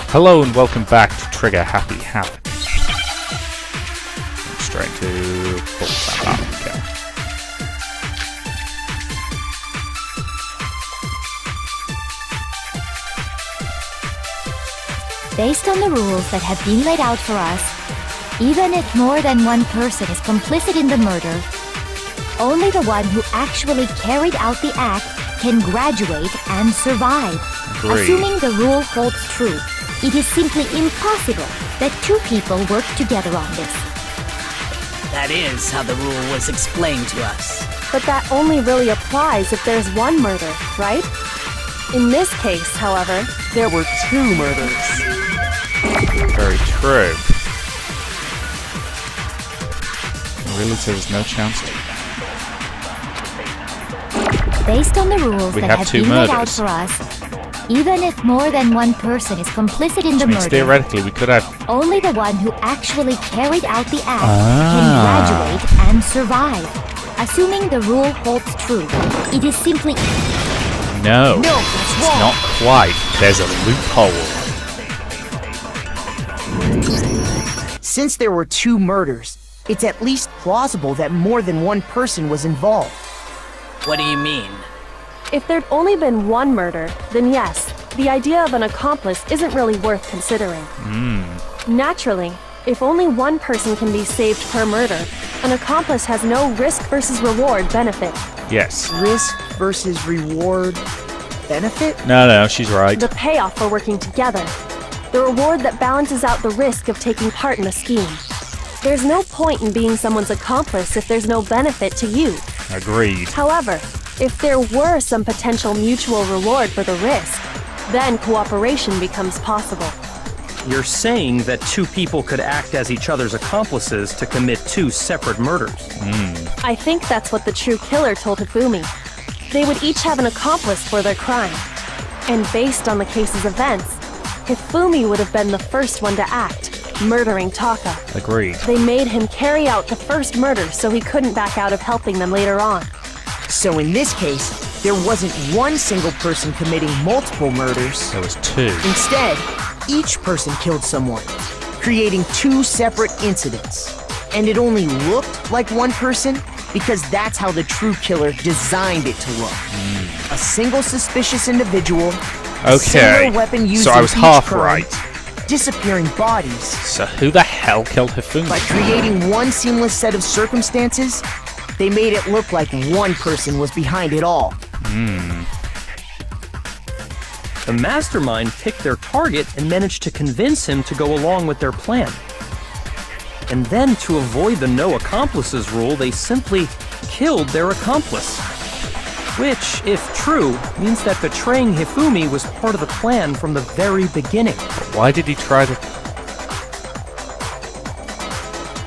Hello and welcome back to Trigger Happy Havoc. Straight to okay. Based on the rules that have been laid out for us, even if more than one person is complicit in the murder, only the one who actually carried out the act can graduate and survive. Agreed. Assuming the rule holds true, it is simply impossible that two people work together on this. That is how the rule was explained to us. But that only really applies if there's one murder, right? In this case, however, there were two murders. Very true. Really, so there's no chance to. Based on the rules We that have have two been laid out murders. for us, even if more than one person is complicit in the Which means murder, theoretically we could have. only the one who actually carried out the act Ah. can graduate and survive. Assuming the rule holds true, it is simply... No, No, it's not quite. There's a loophole. Since there were two murders, it's at least plausible that more than one person was involved. What do you mean? If there'd only been one murder, then yes, the idea of an accomplice isn't really worth considering. Naturally, if only one person can be saved per murder, an accomplice has no risk versus reward benefit. Yes. Risk versus reward benefit? No, she's right. The payoff for working together. The reward that balances out the risk of taking part in a scheme. There's no point in being someone's accomplice if there's no benefit to you. Agreed. However, if there were some potential mutual reward for the risk, then cooperation becomes possible. You're saying that two people could act as each other's accomplices to commit two separate murders. I think that's what the true killer told Hifumi. They would each have an accomplice for their crime. And based on the case's events, Hifumi would have been the first one to act, murdering Taka. Agreed. They made him carry out the first murder so he couldn't back out of helping them later on. So in this case, there wasn't one single person committing multiple murders. There was two. Instead, each person killed someone, creating two separate incidents. And it only looked like one person because that's how the true killer designed it to look. A single suspicious individual, a Okay. single weapon used So I in was each half crime, right. disappearing bodies. So who the hell killed Hifumi? By creating one seamless set of circumstances, they made it look like one person was behind it all. The mastermind picked their target and managed to convince him to go along with their plan. And then, to avoid the no accomplices rule, they simply killed their accomplice. Which, if true, means that betraying Hifumi was part of the plan from the very beginning. Why did he try to...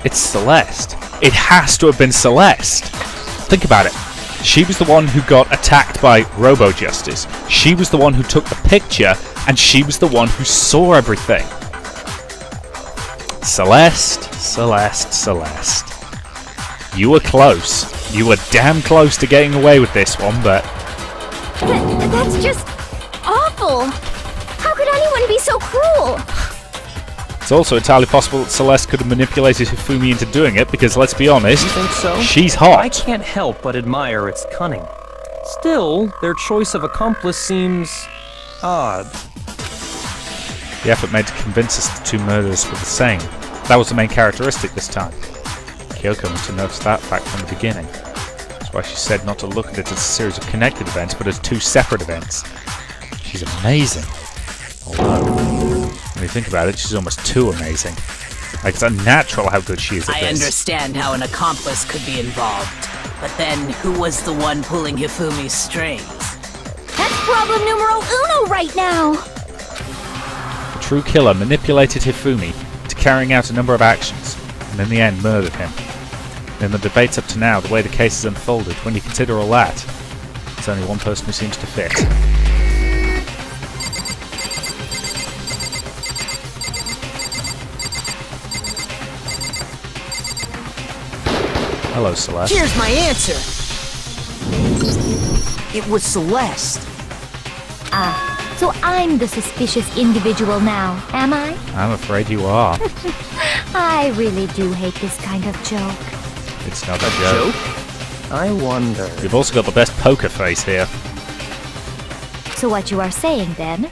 It's Celeste. It has to have been Celeste. Think about it. She was the one who got attacked by Robo-Justice. She was the one who took the picture, and she was the one who saw everything. Celeste. You were close. You were damn close to getting away with this one, but... That's just awful! How could anyone be so cruel? It's also entirely possible that Celeste could have manipulated Hifumi into doing it, because let's be honest, You think so? she's I hot. can't help but admire its cunning. Still, their choice of accomplice seems odd. The effort made to convince us the two murders were the same. That was the main characteristic this time. Kyoko must have noticed that fact from the beginning. That's why she said not to look at it as a series of connected events, but as two separate events. She's amazing. Although, when you think about it, she's almost too amazing. Like, it's unnatural how good she is at I this. understand how an accomplice could be involved. But then, who was the one pulling Hifumi's strings? That's problem numero uno right now! The true killer manipulated Hifumi to carrying out a number of actions, and in the end murdered him. In the debates up to now, the way the case has unfolded, when you consider all that, there's only one person who seems to fit. Hello, Celeste. Here's my answer. It was Celeste. So I'm the suspicious individual now, am I? I'm afraid you are. I really do hate this kind of joke. It's not a joke. I wonder. You've also got the best poker face here. So what you are saying, then,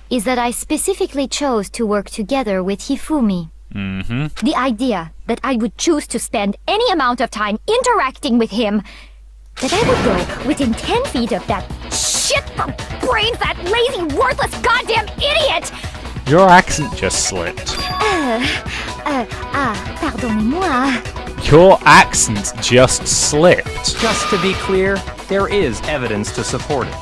is that I specifically chose to work together with Hifumi. Mm-hmm. The idea that I would choose to spend any amount of time interacting with him, that I would go within 10 feet of that shit for brains, that lazy, worthless goddamn idiot! Your accent just slipped. Pardonnez-moi. Your accent just slipped. Just to be clear, there is evidence to support it.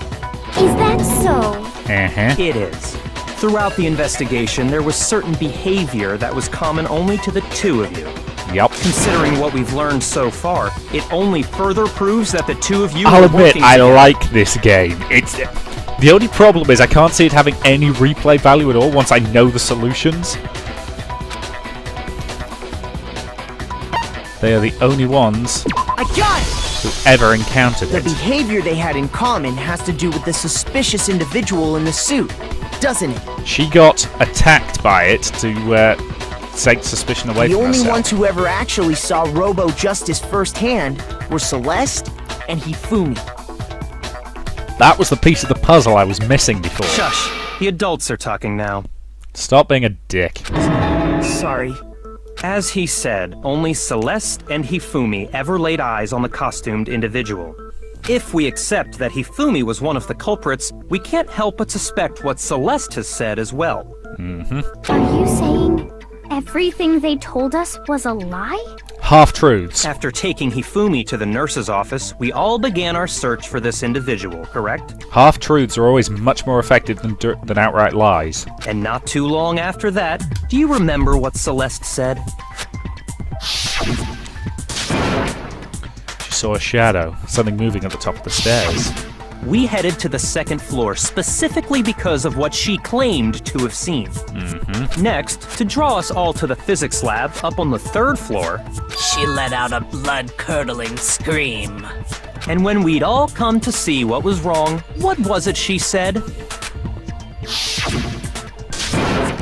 Is that so? Uh-huh. It is. Throughout the investigation, there was certain behavior that was common only to the two of you. Yup. Considering what we've learned so far, it only further proves that the two of you I'll are admit, working I together. like this game. It's the only problem is I can't see it having any replay value at all once I know the solutions. They are the only ones I got it! who ever encountered The it. behavior they had in common has to do with the suspicious individual in the suit, doesn't it? She got attacked by it to take suspicion away The from only herself. ones who ever actually saw Robo Justice firsthand were Celeste and Hifumi. That was the piece of the puzzle I was missing before. Shush. The adults are talking now. Stop being a dick. Sorry. As he said, only Celeste and Hifumi ever laid eyes on the costumed individual. If we accept that Hifumi was one of the culprits, we can't help but suspect what Celeste has said as well. Are you saying everything they told us was a lie? Half-truths. After taking Hifumi to the nurse's office, we all began our search for this individual, correct? Half-truths are always much more effective than outright lies. And not too long after that, do you remember what Celeste said? She saw a shadow, something moving at the top of the stairs. We headed to the second floor specifically because of what she claimed to have seen. Next, to draw us all to the physics lab up on the third floor, She let out a blood-curdling scream. and when we'd all come to see what was wrong, what was it she said?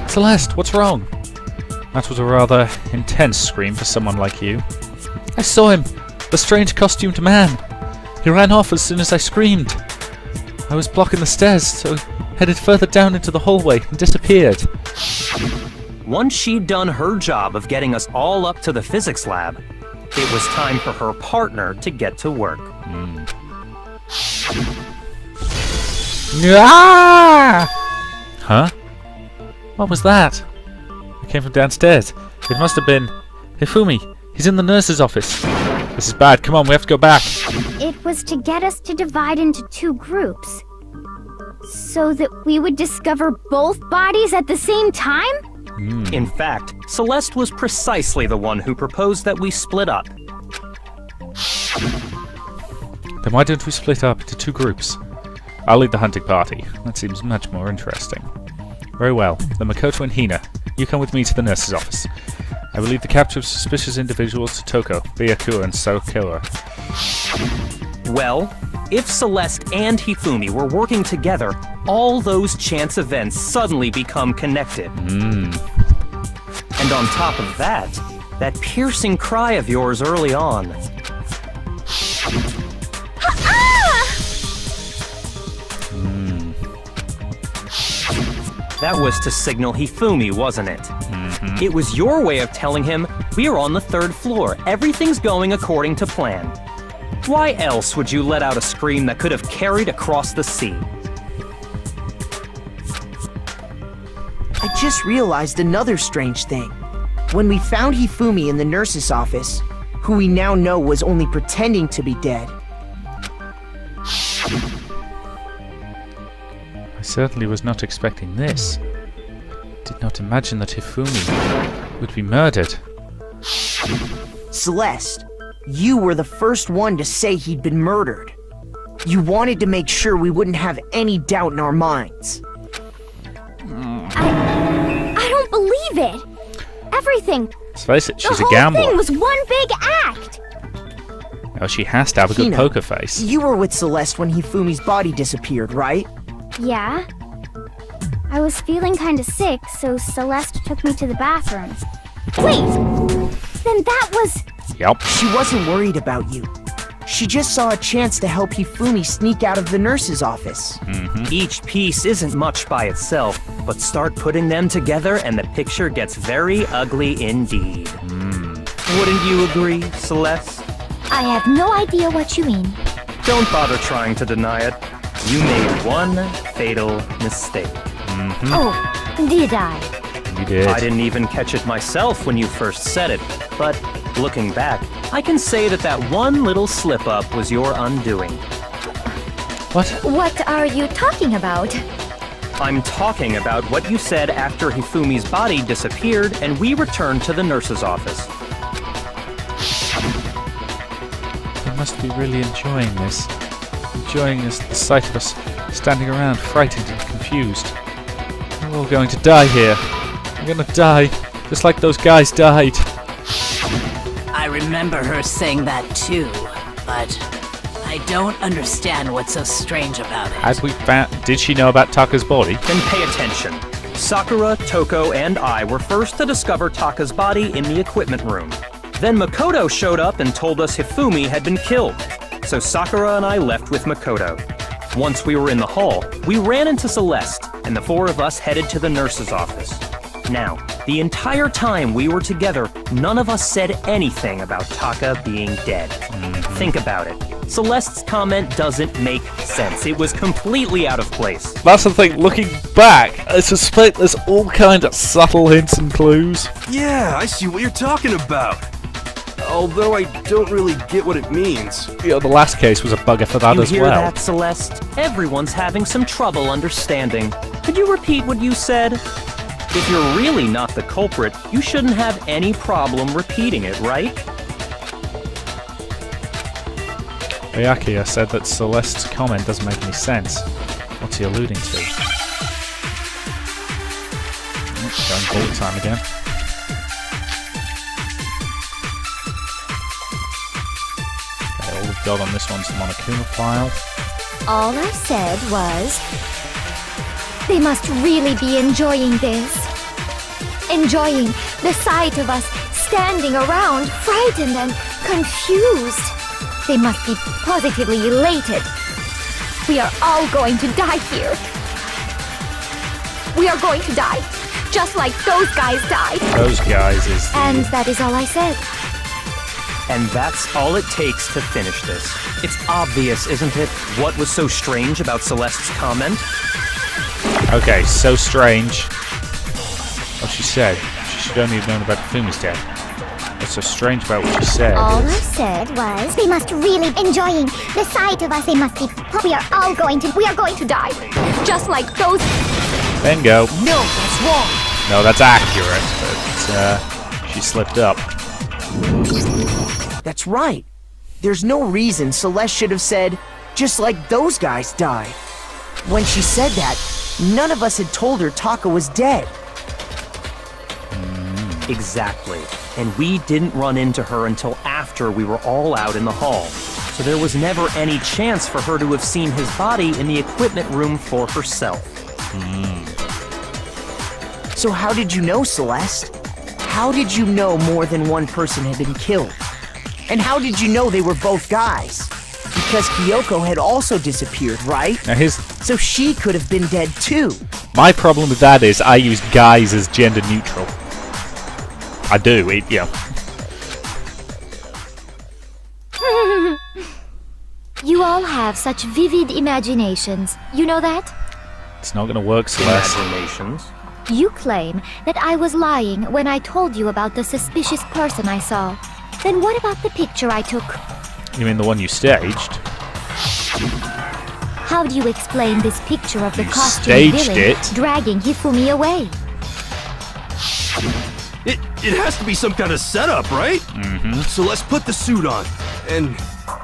Celeste, what's wrong? That was a rather intense scream for someone like you. I saw him, the strange costumed man. He ran off as soon as I screamed. I was blocking the stairs, so headed further down into the hallway and disappeared. Once she'd done her job of getting us all up to the physics lab, it was time for her partner to get to work. Ah! Huh? What was that? It came from downstairs. It must have been Hifumi. He's in the nurse's office. This is bad. Come on, we have to go back. It was to get us to divide into two groups. So that we would discover both bodies at the same time? In fact, Celeste was precisely the one who proposed that we split up. Then why don't we split up into two groups? I'll lead the hunting party. That seems much more interesting. Very well. Then Makoto and Hina, you come with me to the nurse's office. I will lead the capture of suspicious individuals to Toko, Byakuya, and Saokura. Well, if Celeste and Hifumi were working together, all those chance events suddenly become connected. And on top of that, that piercing cry of yours early on. That was to signal Hifumi, wasn't it? It was your way of telling him, we are on the third floor, everything's going according to plan. Why else would you let out a scream that could have carried across the sea? I just realized another strange thing. When we found Hifumi in the nurse's office, who we now know was only pretending to be dead, I certainly was not expecting this. Did not imagine that Hifumi would be murdered. Celeste, you were the first one to say he'd been murdered. You wanted to make sure we wouldn't have any doubt in our minds. I don't believe it. Everything, Let's face it, the she's a whole gambler. thing was one big act. Oh, she has to have a good Hina, poker face. You were with Celeste when Hifumi's body disappeared, right? Yeah, I was feeling kinda sick, so Celeste took me to the bathroom. Wait! Then that was... Yep. She wasn't worried about you. She just saw a chance to help Hifumi sneak out of the nurse's office. Each piece isn't much by itself, but start putting them together and the picture gets very ugly indeed. Wouldn't you agree, Celeste? I have no idea what you mean. Don't bother trying to deny it. You made one fatal mistake. Oh, did I? You did. I didn't even catch it myself when you first said it, but looking back, I can say that one little slip-up was your undoing. What? What are you talking about? I'm talking about what you said after Hifumi's body disappeared and we returned to the nurse's office. They must be really enjoying this. Enjoying the sight of us standing around, frightened and confused. We're all going to die here. We're gonna die, just like those guys died. I remember her saying that too, but I don't understand what's so strange about it. Did she know about Taka's body? Then pay attention. Sakura, Toko, and I were first to discover Taka's body in the equipment room. Then Makoto showed up and told us Hifumi had been killed. So Sakura and I left with Makoto. Once we were in the hall, we ran into Celeste, and the four of us headed to the nurse's office. Now, the entire time we were together, none of us said anything about Taka being dead. Think about it. Celeste's comment doesn't make sense. It was completely out of place. That's the thing, looking back, I suspect there's all kind of subtle hints and clues. Yeah, I see what you're talking about. Although I don't really get what it means. You know, the last case was a bugger for that You as hear well. that, Celeste? Everyone's having some trouble understanding. Could you repeat what you said? If you're really not the culprit, you shouldn't have any problem repeating it, right? Byakuya said that Celeste's comment doesn't make any sense. What's he alluding to? Going gold time again. Okay, all we've got on this one's the Monokuma file. All I said was... They must really be enjoying this. Enjoying the sight of us standing around, frightened and confused. They must be positively elated. We are all going to die here. We are going to die, just like those guys died. Those guys is the... And that is all I said. And that's all it takes to finish this. It's obvious, isn't it, what was so strange about Celeste's comment? Okay, so strange. What she said. She should only have known about Hifumi's death. What's so strange about what she said All I is... said was, they must really enjoying the sight of us. They must be. We are going to die. Just like those... Bingo. No, that's wrong. No, that's accurate, but she slipped up. That's right. There's no reason Celeste should have said, just like those guys died. When she said that, none of us had told her Taka was dead. Exactly. And we didn't run into her until after we were all out in the hall. So there was never any chance for her to have seen his body in the equipment room for herself. So how did you know, Celeste? How did you know more than one person had been killed? And how did you know they were both guys? Because Kyoko had also disappeared, right? Now here's... So she could have been dead too. My problem with that is I use guys as gender neutral. I do, yeah. You all have such vivid imaginations. You know that? It's not gonna work, Celeste. Imaginations. You claim that I was lying when I told you about the suspicious person I saw. Then what about the picture I took? You mean the one you staged? How do you explain this picture of the You costumed staged villain it. dragging Hifumi away? It has to be some kind of setup, right? So let's put the suit on, and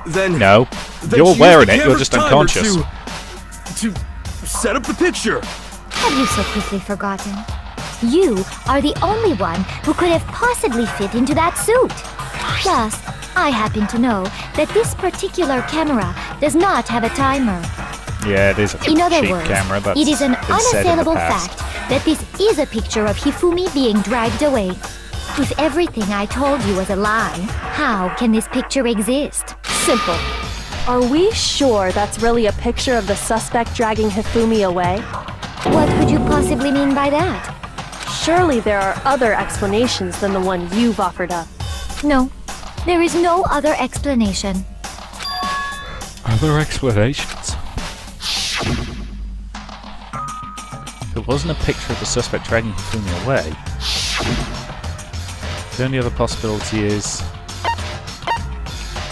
then... No. then You're use wearing the it, you're camera's just timer unconscious. To set up the picture. Have you so quickly forgotten? You are the only one who could have possibly fit into that suit. Plus, I happen to know that this particular camera does not have a timer. Yeah, it is a In other cheap words, camera. That's it is an been said in the unassailable past. fact that this is a picture of Hifumi being dragged away. If everything I told you was a lie, how can this picture exist? Simple. Are we sure that's really a picture of the suspect dragging Hifumi away? What could you possibly mean by that? Surely there are other explanations than the one you've offered up. No, there is no other explanation. Other explanations? If it wasn't a picture of the suspect dragging Hifumi away, the only other possibility is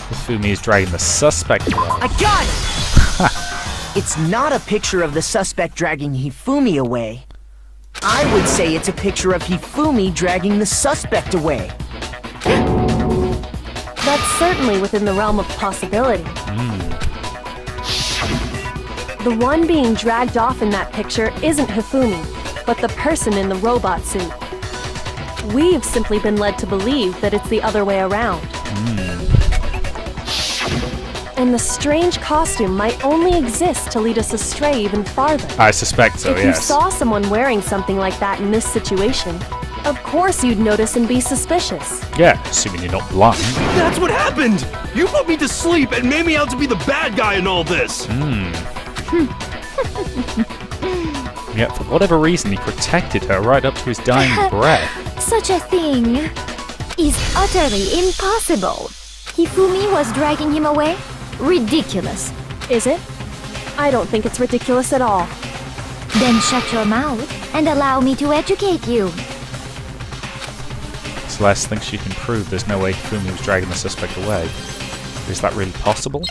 Hifumi is dragging the suspect away. I got it! It's not a picture of the suspect dragging Hifumi away. I would say it's a picture of Hifumi dragging the suspect away. That's certainly within the realm of possibility. The one being dragged off in that picture isn't Hifumi, but the person in the robot suit. We've simply been led to believe that it's the other way around. And the strange costume might only exist to lead us astray even farther. I suspect so, If you yes. saw someone wearing something like that in this situation, of course you'd notice and be suspicious. Yeah, assuming you're not blind. That's what happened! You put me to sleep and made me out to be the bad guy in all this! Yet, for whatever reason, he protected her right up to his dying breath. Such a thing is utterly impossible. Hifumi was dragging him away? Ridiculous. Is it? I don't think it's ridiculous at all. Then shut your mouth and allow me to educate you. Celeste thinks she can prove there's no way Hifumi was dragging the suspect away. Is that really possible?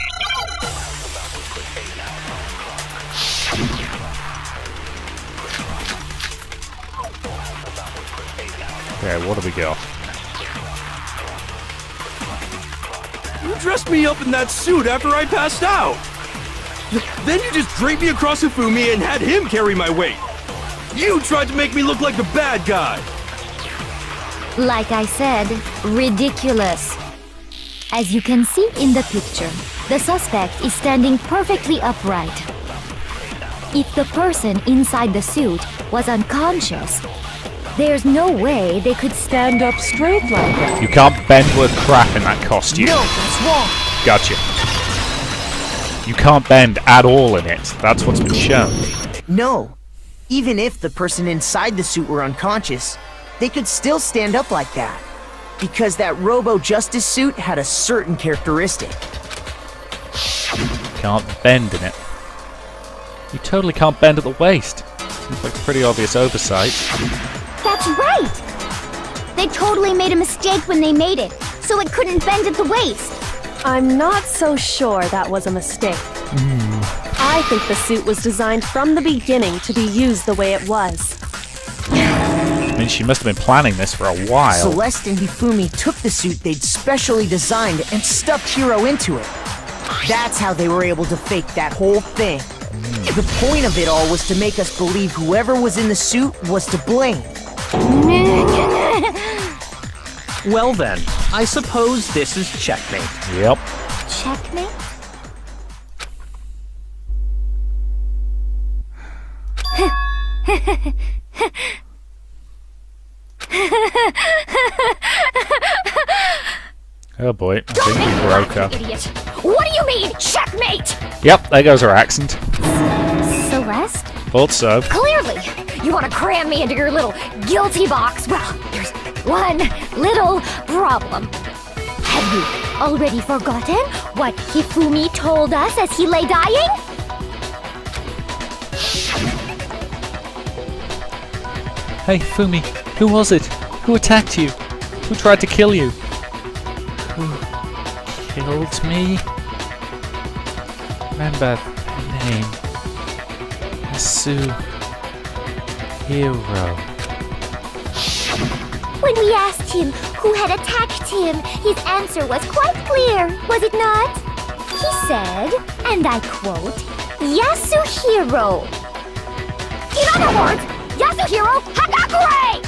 Okay, what do we got? You dressed me up in that suit after I passed out! Then you just draped me across Hifumi and had him carry my weight! You tried to make me look like the bad guy! Like I said, ridiculous. As you can see in the picture, the suspect is standing perfectly upright. If the person inside the suit was unconscious, there's no way they could stand up straight like that. You can't bend worth crap in that costume. No, that's wrong. Gotcha. You can't bend at all in it. That's what's been shown. No. Even if the person inside the suit were unconscious, they could still stand up like that. Because that Robo-Justice suit had a certain characteristic. Can't bend in it. You totally can't bend at the waist. Seems like a pretty obvious oversight. That's right! They totally made a mistake when they made it, so it couldn't bend at the waist. I'm not so sure that was a mistake. I think the suit was designed from the beginning to be used the way it was. I mean, she must have been planning this for a while. Celeste and Hifumi took the suit they'd specially designed and stuffed Hiro into it. That's how they were able to fake that whole thing. The point of it all was to make us believe whoever was in the suit was to blame. Well then, I suppose this is checkmate. Yep. Checkmate? Oh boy, I think we broke her. Idiot! What do you mean, checkmate? Yep, there goes her accent. Celeste? Thought so. Clearly, you want to cram me into your little guilty box. Well, there's one little problem. Have you already forgotten what Hifumi told us as he lay dying? Hey, Fumi, who was it? Who attacked you? Who tried to kill you? Who killed me? Remember her name. Yasuhiro. When we asked him who had attacked him, his answer was quite clear, was it not? He said, and I quote, Yasuhiro. In other words, Yasuhiro Hagakure!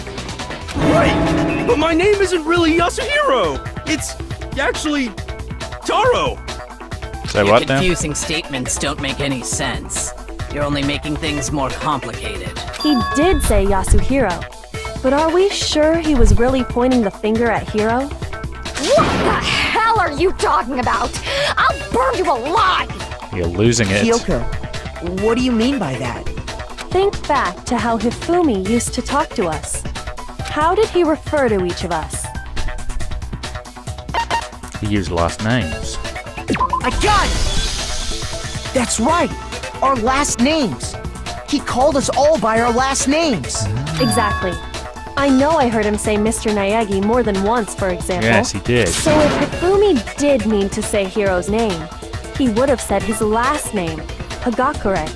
Right! But my name isn't really Yasuhiro! It's actually Taro! Say Your what now? confusing statements don't make any sense. You're only making things more complicated. He did say Yasuhiro. But are we sure he was really pointing the finger at Hiro? What the hell are you talking about? I'll burn you alive! You're losing it. Kyoko, what do you mean by that? Think back to how Hifumi used to talk to us. How did he refer to each of us? He used last names. I got it! That's right! Our last names! He called us all by our last names! Exactly. I know I heard him say Mr. Naegi more than once, for example. Yes, he did. So if Hifumi did mean to say Hiro's name, he would have said his last name, Hagakure.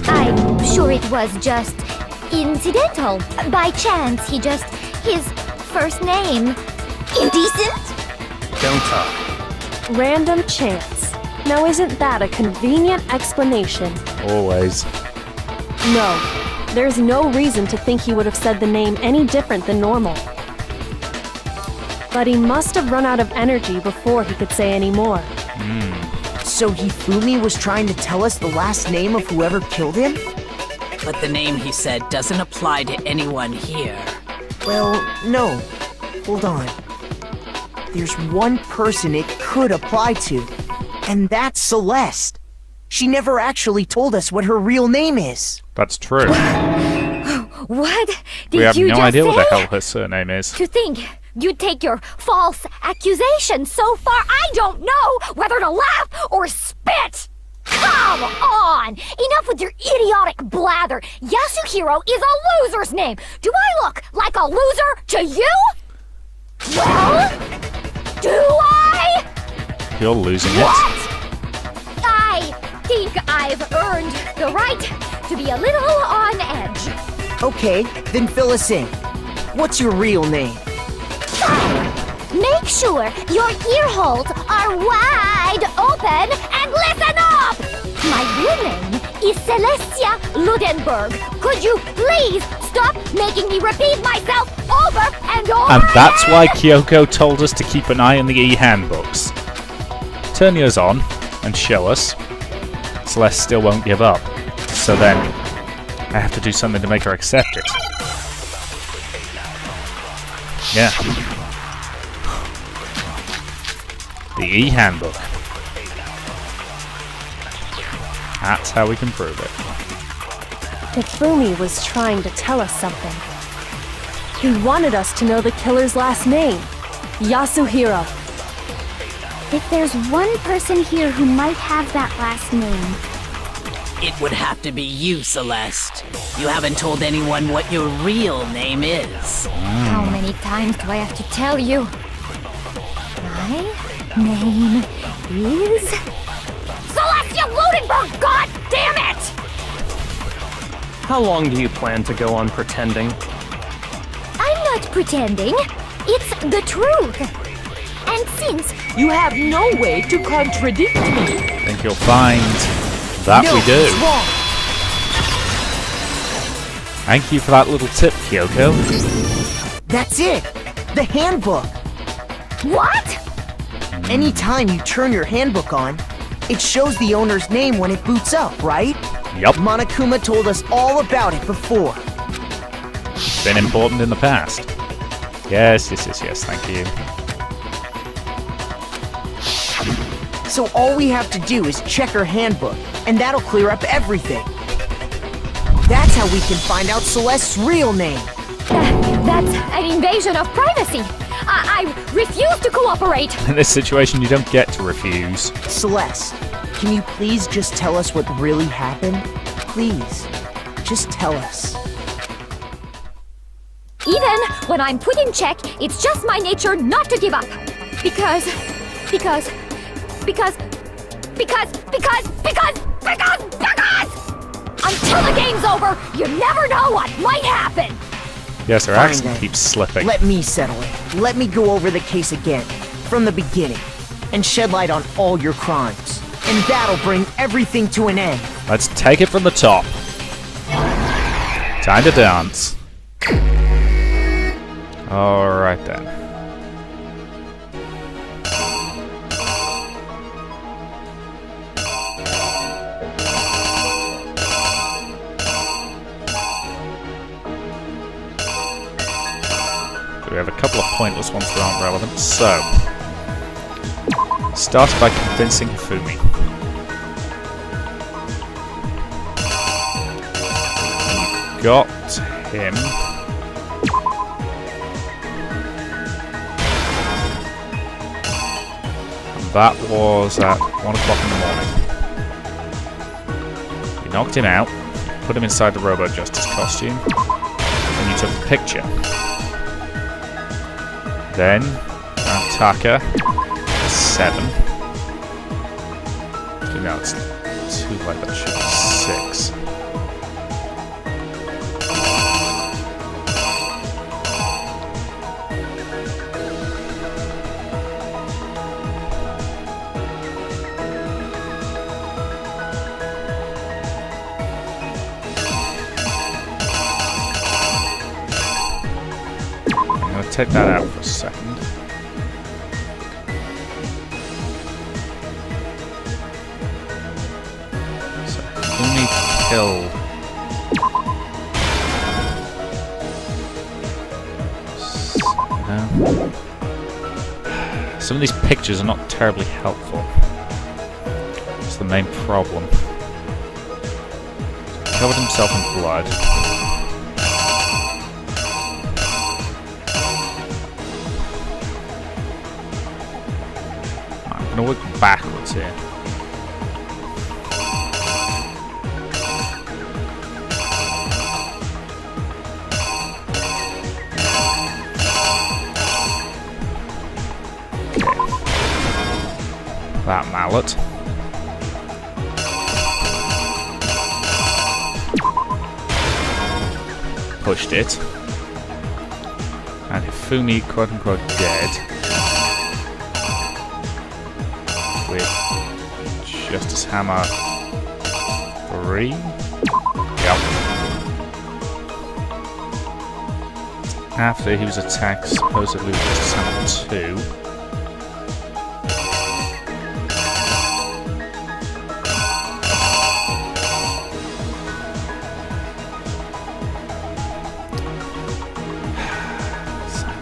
I'm sure it was just incidental. By chance, his first name. Indecent? Don't talk. Random chance. Now isn't that a convenient explanation? Always. No. There's no reason to think he would have said the name any different than normal. But he must have run out of energy before he could say any more. So Hifumi was trying to tell us the last name of whoever killed him? But the name he said doesn't apply to anyone here. Well, no. Hold on. There's one person it could apply to, and that's Celeste. She never actually told us what her real name is. That's true. What did We have you no just idea say? what the hell her surname is. To think you'd take your false accusation so far, I don't know whether to laugh or spit! Come on! Enough with your idiotic blather! Yasuhiro is a loser's name! Do I look like a loser to you? Well, do I? You're losing What? it. I think I've earned the right to be a little on edge. Okay, then fill us in. What's your real name? Make sure your ear holes are wide open and listen up! My real name is Celestia Ludenberg. Could you please stop making me repeat myself over and over? And that's why Kyoko told us to keep an eye on the e-handbooks. Turn yours on and show us. Celeste still won't give up. So then, I have to do something to make her accept it. Yeah. The e-handbook. That's how we can prove it. Hifumi was trying to tell us something. He wanted us to know the killer's last name, Yasuhiro. If there's one person here who might have that last name, It would have to be you, Celeste. You haven't told anyone what your real name is. How many times do I have to tell you? My name is Celestia Ludenberg! God damn it! How long do you plan to go on pretending? I'm not pretending. It's the truth. And since You have no way to contradict me. I think you'll find that no, we do. it's wrong. Thank you for that little tip, Kyoko. That's it. The handbook. what? Anytime you turn your handbook on, it shows the owner's name when it boots up, right? Yup, Monokuma told us all about it before. been important in the past. Yes, thank you. So all we have to do is check her handbook, and that'll clear up everything. That's how we can find out Celeste's real name. That's an invasion of privacy. I refuse to cooperate. In this situation, you don't get to refuse. Celeste, can you please just tell us what really happened? Please, just tell us. Even when I'm put in check, it's just my nature not to give up. Because until the game's over, you never know what might happen. Yes, her Fine accent then. keeps slipping. Let me settle it. Let me go over the case again, from the beginning, and shed light on all your crimes. And that'll bring everything to an end. Let's take it from the top. Time to dance. Alright then. we have a couple of pointless ones that aren't relevant. So, started by convincing Hifumi. Got him. And that was at 1 o'clock in the morning. You knocked him out, put him inside the Robo Justice costume, and you took the picture. Then, Taka, 7. No, it's too late, that should be 6. Take that out for a second. So, only killed. No. Some of these pictures are not terribly helpful. That's the main problem. He covered himself in blood. I'm going to work backwards here. Okay. That mallet. Pushed it. And Hifumi, quote unquote, dead. With Justice Hammer 3. Yep. After he was attacked, supposedly with Justice Hammer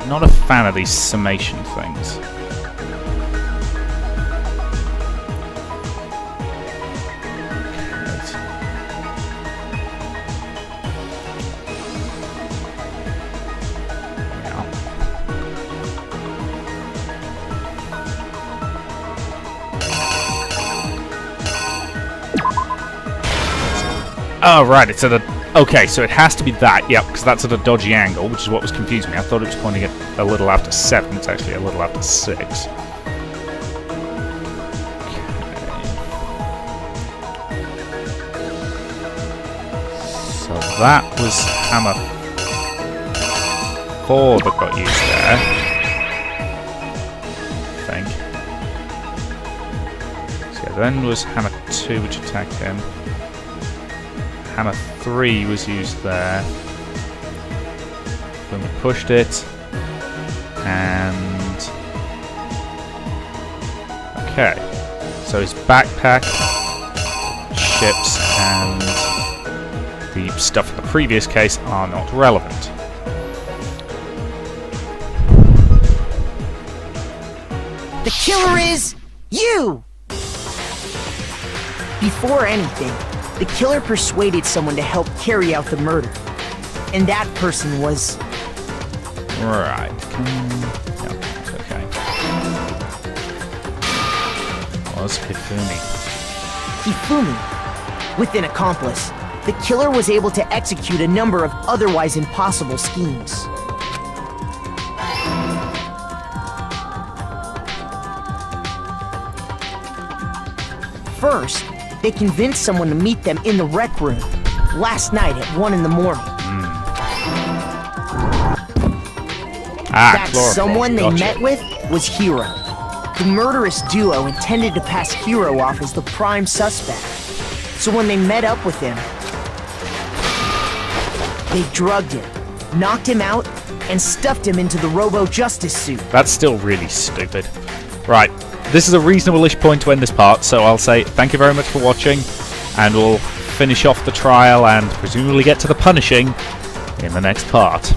2. Not a fan of these summation things. Oh, right, it's at a... Okay, so it has to be that, yep, because that's at a dodgy angle, which is what was confusing me. I thought it was pointing at a little after 7, it's actually a little after 6. Okay. So that was Hammer 4 that got used there. I think. So then was Hammer 2 which attacked him. Hammer 3 was used there. Then we pushed it. And... Okay. So his backpack, ships, and the stuff in the previous case are not relevant. The killer is you! Before anything, the killer persuaded someone to help carry out the murder. And that person was... Right. Yep, okay. Was Hifumi. Hifumi. With an accomplice, the killer was able to execute a number of otherwise impossible schemes. First, they convinced someone to meet them in the rec room last night at 1 in the morning. That someone they met with was Hiro. The murderous duo intended to pass Hiro off as the prime suspect. So when they met up with him, they drugged him, knocked him out, and stuffed him into the Robo Justice suit. That's still really stupid. Right. This is a reasonable-ish point to end this part, so I'll say thank you very much for watching, and we'll finish off the trial and presumably get to the punishing in the next part.